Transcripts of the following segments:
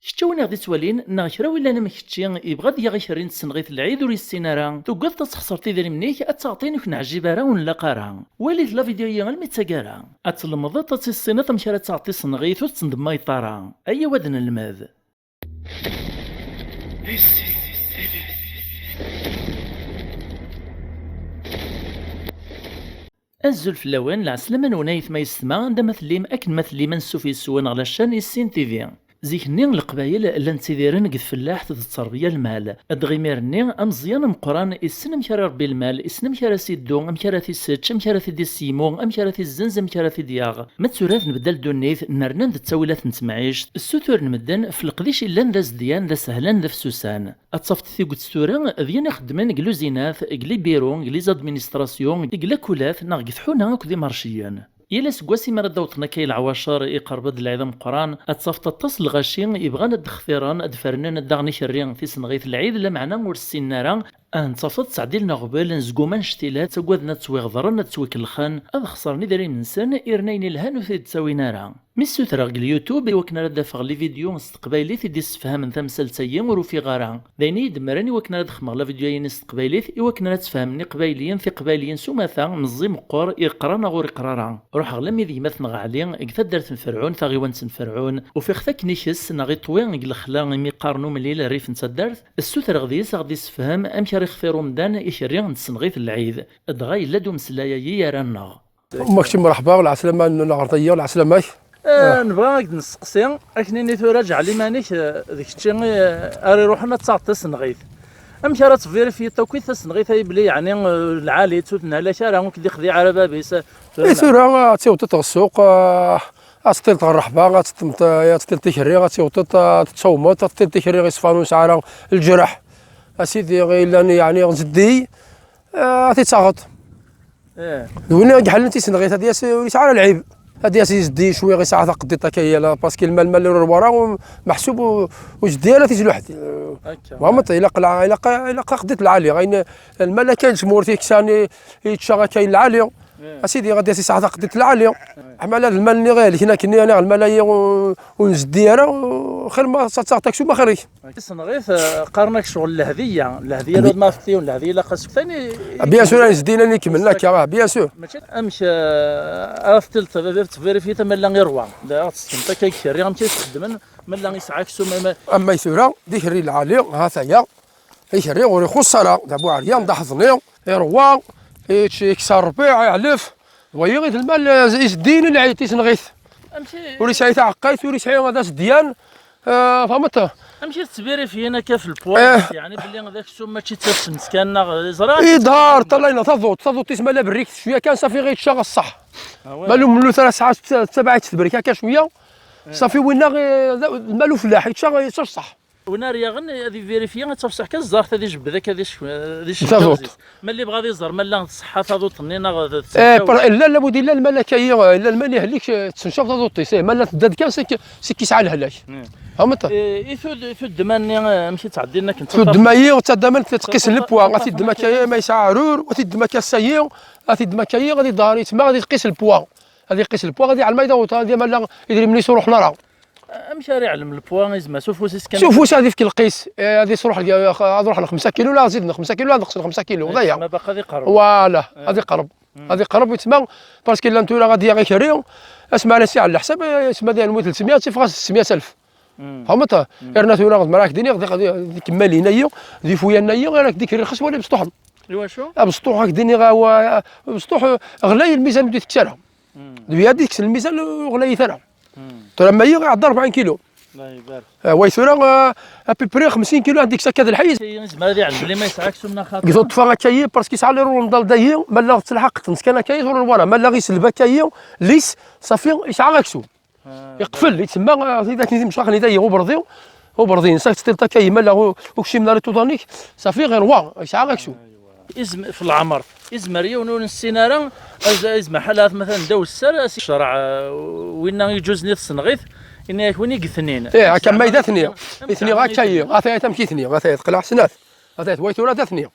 كتشا وين غادي توالين نا كرا ولا انا ما كتشي يبغى ديا غيشرين تسنغيت العيد وري السينارا توقف تسخسرتي ديال منيك اتعطيني كنا عجيبه ولا قارا وليت لا فيديو هي الميتاكارا اتلمض تسينا تمشي تعطي سنغيت وتسند ما يطارا اي ودن الماذ الزلف اللوان العسلامة ونايث ما يسمع عندما مثليم أكن مثلي من سوفي السوان على الشان السين تيفي زيكني القبايل اللي نتيديرن قد فلاح التربيه المال ادغيميرني امزيان مقران السن مكار ربي المال السن مكار سيدو مكار سيتش مكار دي سيمو مكار الزنز مكار دياغ ما تسورات نبدل دونيث نرنا التاولات نتمعيش السوتور نمدن في القديش الا نداز ديان ذا سهلان ذا فسوسان اتصفت في قد ستورا ديان خدمن قلو زيناث قلي بيرون قلي زادمينستراسيون قلا كولاف ناقث حونا كدي مارشيان يلا سكواسي مرة دوطنا كاي العواشر يقرب العظام قران اتصفت التصل غاشين يبغانا الدخفيران ادفرنان الدغني شريان في سنغيث العيد لا معنا ور السينارا انتصفت سعديلنا غبال نزقوما نشتيلات تقودنا تسويغضرنا تسويك الخان اذ خسرني داري ننسان ايرنين الهان وثي تساوي نارا ميسو تراغ اليوتيوب وكنا راه دافغ لي فيديو استقبايلي في ديس فهم ثمثال تايام وروفي غارا دايني دمراني وكنا راه دخمغ لا فيديو استقبايلي وكنا راه تفهمني قبايليا في قبايليا سوماثا مزي مقور يقرانا غور قرارا روح غلمي ذي مثنغ عليا قثا دارت فرعون ثاغي وانت فرعون وفي خثاك نيشس ناغي طوين الخلا مي قارنو مليل ريف نتدارت السوتر غديس غادي يسفهم امشي يخفي رمضان يشري نتسنغيث العيد دغاي لا دوم سلايا يرانا ماكشي مرحبا والعسلامة الغرطيه والعسلامة نبغى نسقسي اكني نيتو راجع لي مانيش ديك الشيء اري روحنا تعطي سنغيث امشي راه تفير في توكيت سنغيث يبلي يعني العالي توتنا لا شارع ممكن يخذي على بابيس سورة تيوطط السوق غتطيل تغرحبا غتطيل تشري غتيوطط تتصومط غتطيل تشري غيصفانو سعرا الجرح اسيدي غير يعني غنزدي غتيتساغط وين كحل انت سنغيث هادي وليت على العيب هادي يزدي شويه غير ساعه قدي طاكيه باسكو المال اللي وراه محسوب وجدي انا تيجي لوحدي فهمت الا قديت العالي غير المال اللي كاين جمهور كساني يتشغى كاين العالي اسيدي غادي ساعه قديت العالي حمال هذا المال اللي غالي هنا كني انا المال ونزدي انا خير ما تعطيك شو ما خرج السنغيث قارنك شغل الهديه لو ما فتيون الهديه لا خاصك ثاني بيان سور نزدينا نكمل لك بيان سور ماشي امشي افتلت فيريفي تما لا غير روا لا تستنت كيشري غنمشي تخدم من لا يسعاك سوما اما يسورا ديشري العالي ها ثايا يشري ويخص راه دابو عريان ضحضني يروا يكسر الربيع يعلف ويغي المال يزدين العيد تيسنغيث ولي سايت عقايت ولي سايت هذا ديان فهمت امشي تبيري فينا كيف البوان يعني باللي هذاك السوم ماشي تفنس كان زران يظهر طلعنا تضوط تسمى لا بريك شويه كان صافي غير يتشغل الصح مالو من 3 ساعات تبع تبريك هكا شويه صافي وين المالو فلاح يتشغل صح ونار يغن هذه فيريفيا تفصح كالزهر هذه جبد ذاك هذه ملي بغا يزهر مالا صحه تضوط نينا لا لابد الا المال كاين الا المال يهلك تنشاف تضوطي سي مالا تداد كان سي كيسعى الهلاك فهمت في الدماني مشي تعدي لنا كنت في الدمايي وتدمن تقيس البوا غادي الدما كاين ما يسعى عرور وغادي الدما كاسايي غادي الدما كاين غادي داري تما غادي تقيس البوا غادي يقيس البوا غادي على الميدان غادي مالا يدير مني روحنا راه مشاري علم البوان يزما سوفوس كان سوفوس هذه في القيس هذه تروح نروح ل 5 كيلو لا زيدنا 5 كيلو لا نقص 5 كيلو ضيع ما باقي غادي قرب فوالا هذه قرب هذه قرب يتسمى باسكو لا نتوما غادي غير كريو اسمع انا سي على الحساب يسمى ديال 300 تيفغ 600000 فهمت رنا تولا غد مراك ديني غادي كما لينا هي دي فويا نيا غير ديك الرخص ولا بسطوح ايوا شو بسطوح هاك ديني غا بسطوح غلاي الميزان بديت تكسرها ديال ديك الميزان غلاي ثرى ترى ما هي غير 40 كيلو الله يبارك ويثورا ابي بري 50 كيلو عندك سكه الحيز زعما هذه على بلي ما يسعاك سمنا خاطر قلت طفا كاين باسكو يسعى لي رونضال دايي مالا تلحق تنسكن كاين ولا مالا غير سلبا كاين ليس صافي يسعى غاكسو يقفل يتسمى ذاك نزيد مشاخ نداي وبرضيو وبرضين ساك تلتا كاين مالا وكشي من ريتودانيك صافي غير وا يسعى غاكسو اسم في العمر اسم ريون السينارا اسم حالات مثلا داو السر الشرع وين يجوز نيت السنغيث إن يكون اثنين إيه كما إذا اثنين غا كاين غا تمشي اثنين غا تقلع سنات غا ويثورا اثنين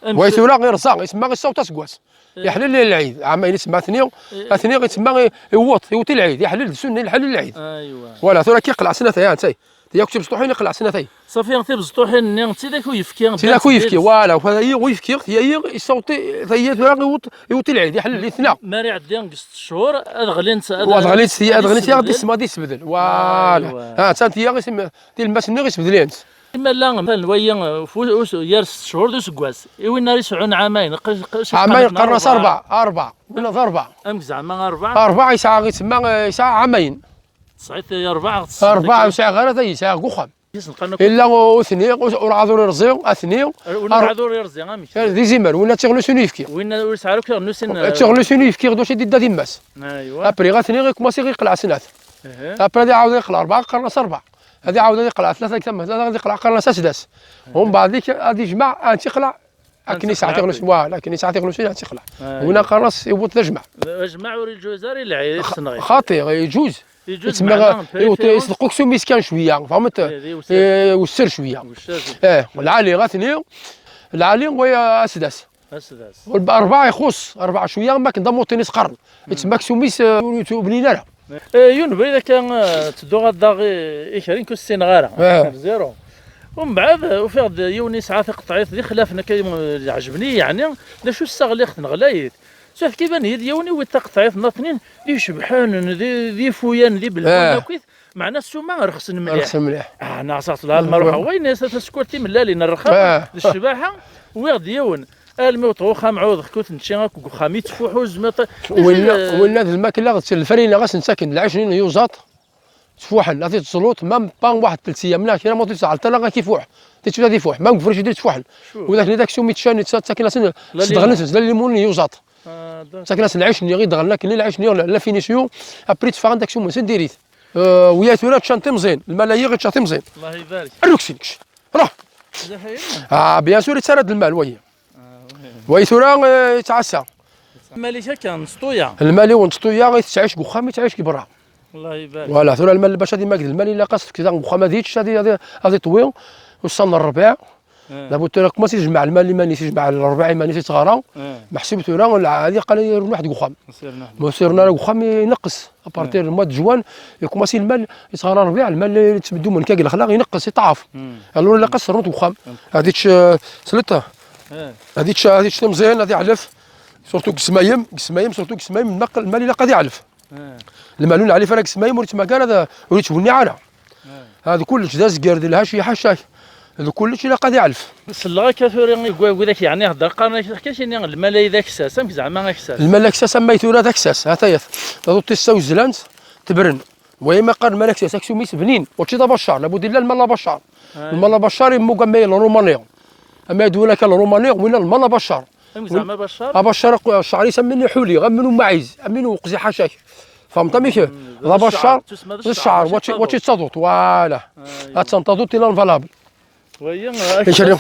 ويثورا غير صاغ يسمى غير الصوت تسقواس يحلل العيد عامين يسمى ثنيا يتسمى يوطي العيد يحلل السنه يحلل العيد. ايوا فوالا ثورا كيقلع سنتين انت ياك تجيب سطوحين يقلع سنتين صافي انت بسطوحين انت ذاك ويفكي ذاك ويفكي فوالا هي ويفكي هي يصوتي هي ثورا يوطي العيد يحلل الاثنين ماري عندي قص شهور ادغلينت ادغلينت غادي تسمى غادي تبدل فوالا ها انت هي غيسمى ديال الماس ني غيتبدل انت اما لا الويا يار 6 شهور دو سكواس وين ناري سعون عامين عامين قرص أربعة ولا 4 ام زعما 4 4 يسعى غيتسمى يسعى عامين صعيت 4 يسعى غير هذا يسعى كوخام يسنقنا الا وثني ورعذور رزيق اثني ورعذور يرزي غامي دي زيمر ولا تغلو سونو يفكي وين يسعى لك نسن تغلو سونو يفكي غدوش يدي دا ديماس ايوا ابري غاثني غيكماسي غيقلع سنات ابري غادي يعاود يقلع 4 قرص 4 هذه عاود يقلع 3 كتم 3 غادي يقلع قرص 6 ومن بعد ديك غادي يجمع تيقلع كني ساعه تغلو فوالا كني ساعه تغلو سنات تيقلع هنا قرص يبوط تجمع جمع وري الجزائري العيد الصنغي خاطر يجوز يتسمى يصدقوك سو مسكان شويه فهمت والسر شويه والعالي غاثني العالي ويا اسداس والاربعه يخص 4 شويه ما كنضمو تنس قرن يتسمى سوميس بنينا يون اذا كان تدو غدا يكرين كو السينغاره زيرو ومن بعد وفيغ يونس عاثق قطعيت دي خلافنا عجبني يعني لا شو السغليخ نغلايت شوف كيبان هي ديوني ويتقطعيت ناثنين دي شبحان دي فويان دي بالفون كويس معنا السومه رخص مليح انا عصات لها المروحه وين سكورتي من لالي الرخام الشباحه ويغ ديون الموت وخا معوض كنت نمشي خامي تفوحو زمط ولا الماكله غتسال الفرينه غاس نساكن العشرين يوزاط تفوحن غادي تصلوط مام بان واحد 3 ايام لا كي ما تسعى حتى لا كيفوح تيتبدا يفوح ما نقفرش يدير تفوحن وذاك داك سومي تشاني ساكن صدغنت لا ليمون يوزاط ساكن العشني غير دغنا كاين العشني لا فينيسيون ابري تفاغن داك سومي سنديريت ويا ثورات شانتي مزيان الملايه غتشانتي مزيان الله يبارك الروكسينكش راه بيان سور يتسرد المال وي ثورا يتعسى الماليه كان سطويه المالي ونسطويه غيتعيش كوخا ما يتعيش كبرا الله يبارك فوالا ثورا المال باش غادي ماكد المال الا قاصك كذا كوخا ما ديتش غادي طوي وصلنا الربيع لابد تراك ما تجمع المال اللي ماني تجمع الربيع ماني تتغرى محسوب ثورا هذه قال لي واحد كوخام سيرنا كوخام ينقص ابارتير الموا د جوان يكوماسي المال يتغرى الربيع المال اللي تبدو من كاك الاخلاق ينقص يطعف الو الا قص رنت كوخام هذيك سلطه هذيك مزيان هذه علف سورتو كسمايم سورتو كسمايم النقل المال اللي قاعد يعلف المالون عليه فرق كسمايم وريت مكان هذا وريت بني عاله هذا كلش داز قرد لها شي حاشاك هذا كلش اللي قاعد يعلف سلا كثر وذاك يعني هضر قرنا كاش المال ذاك ساس زعما كساس المال كساس سميتو ذاك ساس هاتايا هذو تيساو زلانت تبرن ويما قال المال كساس اكسو ميس بنين وتشي بشار لابد الا المال بشار المال بشار يمو كما الرومانيا اما يدوي لك الرومانيا وين المال بشار زعما بشار بشار الشعر يسميني حولي غمنو معيز امينو قزي حاشاك فهمت ميك لا بشار الشعر واتشي تصادوط فوالا غاتنتظوط الى الفالابل وهي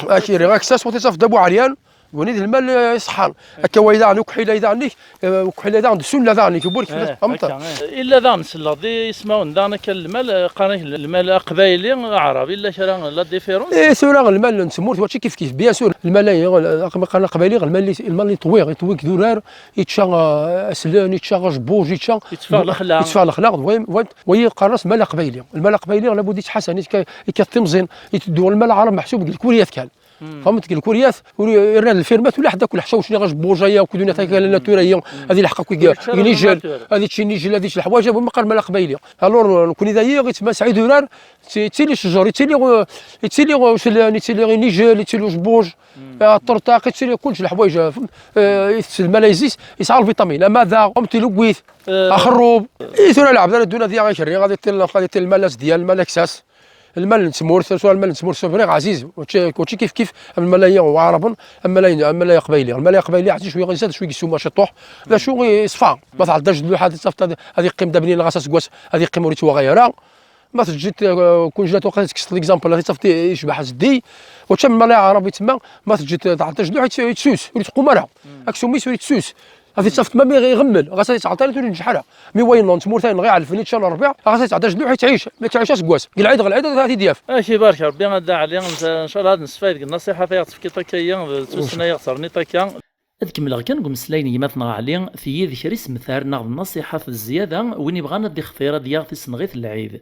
اكيري غاك ساس وتصف دابو عريان ونيد المال يصحان هكا وايدا عني وكحيله ايدا عني وكحيله ايدا عند السنه ذا عني كبورك فهمت الا ذا نسلا دي يسمعون ذاك المال قاني المال قبايلي عربي الا شرا لا ديفيرونس سورا المال نسموه واتشي كيف بيان سور المال قانا قبايلي المال اللي يطويق ذورار يتشا اسلان يتشا جبوج يتشا يتفا الاخلاق وهي قرص مال قبايلي المال قبايلي لابد يتحسن يكتمزن يتدور المال عرب محسوب الكوريات كان فهمت الكوريات يرنا الفيرمات ولا حدا كل حشا واش غاش بوجايه وكدونا تاكل الناتوريه هذه الحق ينيجل هذه تشينيجل هذه الحوايج هما قال مال قبايلي الور نكون اذا غيتما سعيد دولار تيلي الشجر يتيلي واش نيجل يتيلي جبوج الطرطاق يتيلي كلش الحوايج الملايزيس يسعى الفيتامين ماذا قمت لويث اخروب يثور العب الدنيا ديال غيشري غادي تيل الملاس ديال الملاكساس المال نتمور سواء المال نتمور سوفريغ عزيز وشي كيف الملايين وعربا الملايين قبايلي الملايين قبايلي عزيز شويه غيزاد شويه يسوما شطوح لا شو يصفى ما تعداش دلو حد صفت هذه قيم دابني الغاساس كواس هذه قيم وريتو غيرها ما تجي كون جات وقت كست ليكزامبل هذه صفت يشبح زدي وتشم الملايين عربي تما ما تجي تعداش دلو حيت يتسوس وليت قمرها اكسوميس وليت تسوس هذه تصفت ما يغمل غاسا تعطيني تولي نشحالها مي وين نتمور ثاني غير عرفني ان شاء الله الربيع غاسا تعداش دلو حيت تعيش ما تعيشش كواس العيد هذه دياف ماشي بارك ربي غدا علينا ان شاء الله هذا نستفاد النصيحه فيها تفكي طكيه توسنا يخسرني طكيه ad كملغ كان قمسلاين يماتنا علي في ذكر اسم ثار ناغ النصيحة في الزيادة وين يبغانا دي اختيار ديال تسنغيث العيد.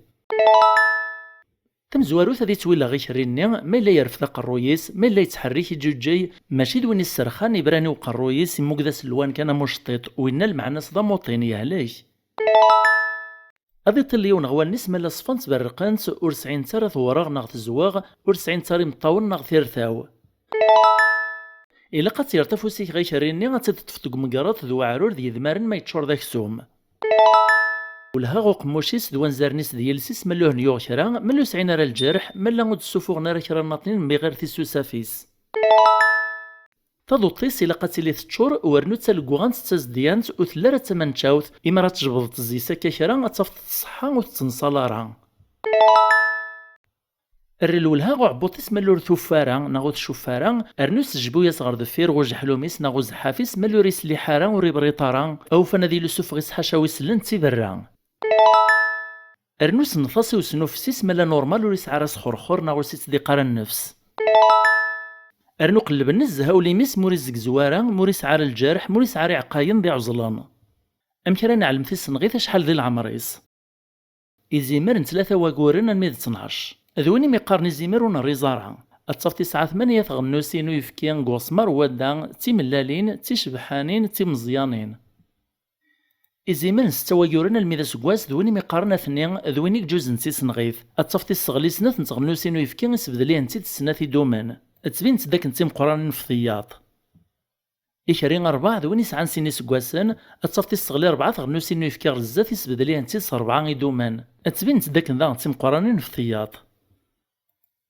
تمزوارو ثادي تويلا غي شريني ما إلا يرفض قرويس ما إلا يتحرك جوجي ماشي دوين السرخان يبراني وقرويس يموكداس اللوان كان مشطيط وين المعنى صدا موطين يهلاش. هذي طليون غوال نسمة لا صفانت برقانت ورسعين تارا ثوراغ ناغ تزواغ ورسعين تاري مطاون ناغ ثيرثاو. إلا قد يرتفو سيك غي شريني غتتفتق مقارات ذو عرور ذي ذمارن ما يتشور ذاك سوم. ولها غو قموشيس دوان زارنيس ديالسيس ملوه نيوغ شرا ملو سعينا راه الجرح ملا غود السفوغ راه كرا ناطنين مي غير تيسو سافيس. تاضو طيس إلا قاتيلي تشور ورنو تالقوغان تستازديانت وثلارة تمن تشاوث إما راه تجبض تزيسا كاكرا غتفت الصحة وتنصالارا. الرلولها غو عبوطيس ملو ثوفارا ناغو تشوفارا ارنو سجبو يصغر دفير غو جحلوميس ناغو زحافيس ملو ريس لحارا وريبريطارا أو فنادي لسوف غيس حاشاوي سلن تيبرا. ارنوس نفاسي وسنوفسيس ملا نورمال وريس عراس خورخور ناغو سيت دي قرا النفس. ارنو قلب النزه وليميس موريس زكزوارا موريس عار الجرح موريس عاري عقاين دي عزلان. أمكرا نعلم في السنغيث شحال ذي العمريس. إزيمر ثلاثة واقورن الميد 12 ذويني ميقارني زيمر ونري زارعا التصف 9 غنوسين ويفكين قوسمر ودا تي ملالين تي شبحانين تي مزيانين. إزيمر 6 واقورن الميد سكواس ذويني ميقارن ثنين ذويني جوز نسي سنغيث التصف الصغلي سنة نتغنوسين ويفكين يسبدليه نتي تسنة في دومان تبين تداك نتي مقران في ثياط. إكرين 4 ذوين يسعان سيني سكواسن التصفتي الصغلي 4 غنوسين يفكي غزاف يسبدليه نتي 4 يدومان تبين تداك نذا نتي مقرانين في ثياط.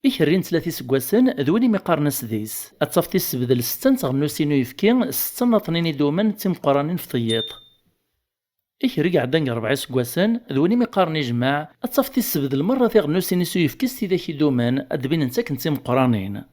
إكرين 3 سكواسن ذوين ميقارن سديس التصفتي السبدل 6 غنوسين يفكي 6 ناطنين يدومان نتي مقرانين في ثياط. إكري قعدان 4 سكواسن ذوين ميقارن يجمع التصفتي السبدل مرة غنوسين يفكي ستي ذاك يدومان أدبين نتا كنتي مقرانين.